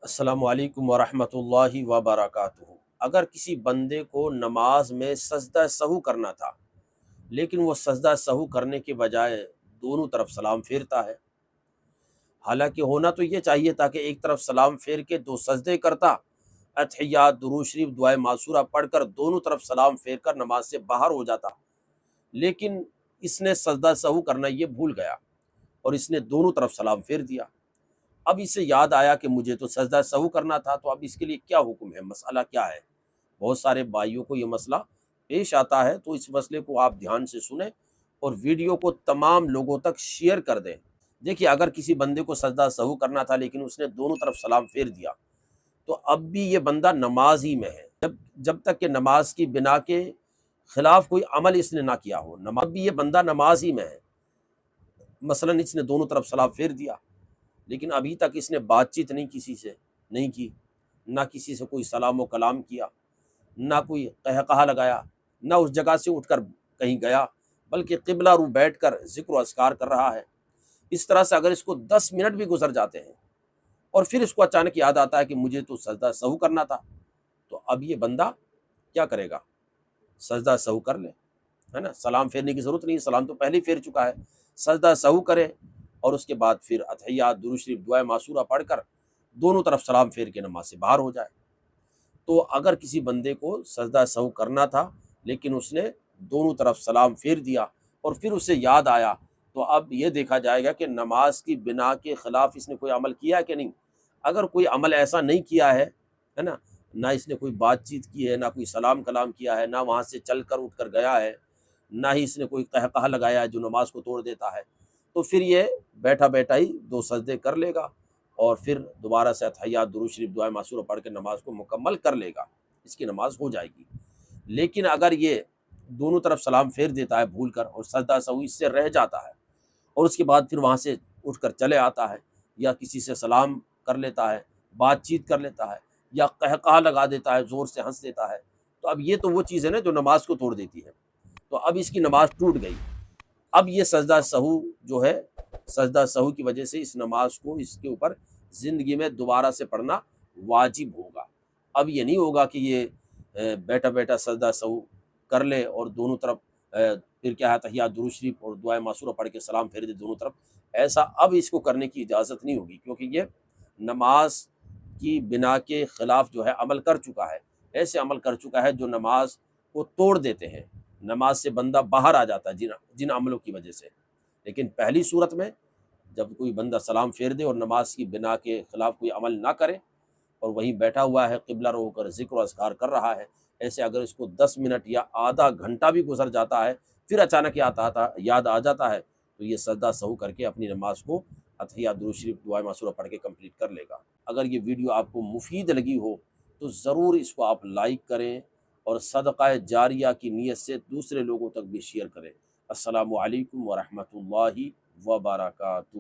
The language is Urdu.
السلام علیکم ورحمۃ اللہ وبرکاتہ۔ اگر کسی بندے کو نماز میں سجدہ سہو کرنا تھا لیکن وہ سجدہ سہو کرنے کے بجائے دونوں طرف سلام پھیرتا ہے، حالانکہ ہونا تو یہ چاہیے تھا کہ ایک طرف سلام پھیر کے دو سجدے کرتا، اتحیات، درود شریف، دعائے معصورہ پڑھ کر دونوں طرف سلام پھیر کر نماز سے باہر ہو جاتا، لیکن اس نے سجدہ سہو کرنا یہ بھول گیا اور اس نے دونوں طرف سلام پھیر دیا۔ اب اسے یاد آیا کہ مجھے تو سجدہ سہو کرنا تھا، تو اب اس کے لیے کیا حکم ہے، مسئلہ کیا ہے؟ بہت سارے بھائیوں کو یہ مسئلہ پیش آتا ہے، تو اس مسئلے کو آپ دھیان سے سنیں اور ویڈیو کو تمام لوگوں تک شیئر کر دیں۔ دیکھیے، اگر کسی بندے کو سجدہ سہو کرنا تھا لیکن اس نے دونوں طرف سلام پھیر دیا، تو اب بھی یہ بندہ نماز ہی میں ہے، جب تک کہ نماز کی بنا کے خلاف کوئی عمل اس نے نہ کیا ہو، اب بھی یہ بندہ نماز ہی میں ہے۔ مثلا اس نے دونوں طرف سلام پھیر دیا لیکن ابھی تک اس نے بات چیت نہیں کسی سے نہیں کی، نہ کسی سے کوئی سلام و کلام کیا، نہ کوئی قہقہا لگایا، نہ اس جگہ سے اٹھ کر کہیں گیا، بلکہ قبلہ رو بیٹھ کر ذکر و اذکار کر رہا ہے۔ اس طرح سے اگر اس کو 10 منٹ بھی گزر جاتے ہیں اور پھر اس کو اچانک یاد آتا ہے کہ مجھے تو سجدہ سہو کرنا تھا، تو اب یہ بندہ کیا کرے گا؟ سجدہ سہو کر لے، ہے نا، سلام پھیرنے کی ضرورت نہیں، سلام تو پہلے ہی پھیر چکا ہے، سجدہ سہو کرے اور اس کے بعد پھر اتحیات، درود شریف، دعائے معصورہ پڑھ کر دونوں طرف سلام پھیر کے نماز سے باہر ہو جائے۔ تو اگر کسی بندے کو سجدہ سہو کرنا تھا لیکن اس نے دونوں طرف سلام پھیر دیا اور پھر اسے یاد آیا، تو اب یہ دیکھا جائے گا کہ نماز کی بنا کے خلاف اس نے کوئی عمل کیا ہے کہ نہیں۔ اگر کوئی عمل ایسا نہیں کیا ہے نا، نہ اس نے کوئی بات چیت کی ہے، نہ کوئی سلام کلام کیا ہے، نہ وہاں سے چل کر اٹھ کر گیا ہے، نہ ہی اس نے کوئی قہقہا لگایا ہے جو نماز کو توڑ دیتا ہے، تو پھر یہ بیٹھا بیٹھا ہی دو سجدے کر لے گا اور پھر دوبارہ سے اتحیات، درود شریف، دعائے معصورہ پڑھ کے نماز کو مکمل کر لے گا، اس کی نماز ہو جائے گی۔ لیکن اگر یہ دونوں طرف سلام پھیر دیتا ہے بھول کر اور سجدہ سہو اس سے رہ جاتا ہے اور اس کے بعد پھر وہاں سے اٹھ کر چلے آتا ہے یا کسی سے سلام کر لیتا ہے، بات چیت کر لیتا ہے یا قہقہا لگا دیتا ہے، زور سے ہنس دیتا ہے، تو اب یہ تو وہ چیز ہے نا جو نماز کو توڑ دیتی ہے، تو اب اس کی نماز ٹوٹ گئی۔ اب یہ سجدہ سہو جو ہے، سجدہ سہو کی وجہ سے اس نماز کو اس کے اوپر زندگی میں دوبارہ سے پڑھنا واجب ہوگا۔ اب یہ نہیں ہوگا کہ یہ بیٹھا بیٹھا سجدہ سہو کر لے اور دونوں طرف پھر کیا ہے، تحیات، درود شریف اور دعائے معصورہ پڑھ کے سلام پھیر دے دونوں طرف، ایسا اب اس کو کرنے کی اجازت نہیں ہوگی، کیونکہ یہ نماز کی بنا کے خلاف جو ہے عمل کر چکا ہے، ایسے عمل کر چکا ہے جو نماز کو توڑ دیتے ہیں، نماز سے بندہ باہر آ جاتا ہے جن عملوں کی وجہ سے۔ لیکن پہلی صورت میں جب کوئی بندہ سلام پھیر دے اور نماز کی بنا کے خلاف کوئی عمل نہ کرے اور وہیں بیٹھا ہوا ہے قبلہ رو کر ذکر و اذکار کر رہا ہے، ایسے اگر اس کو 10 منٹ یا آدھا گھنٹہ بھی گزر جاتا ہے پھر اچانک یاد آ جاتا ہے، تو یہ سجدہ سہو کر کے اپنی نماز کو اتحیات، درود شریف، دعائے معصورہ پڑھ کے کمپلیٹ کر لے گا۔ اگر یہ ویڈیو آپ کو مفید لگی ہو تو ضرور اس کو آپ لائک کریں اور صدقہ جاریہ کی نیت سے دوسرے لوگوں تک بھی شیئر کریں۔ السلام علیکم ورحمۃ اللہ وبرکاتہ۔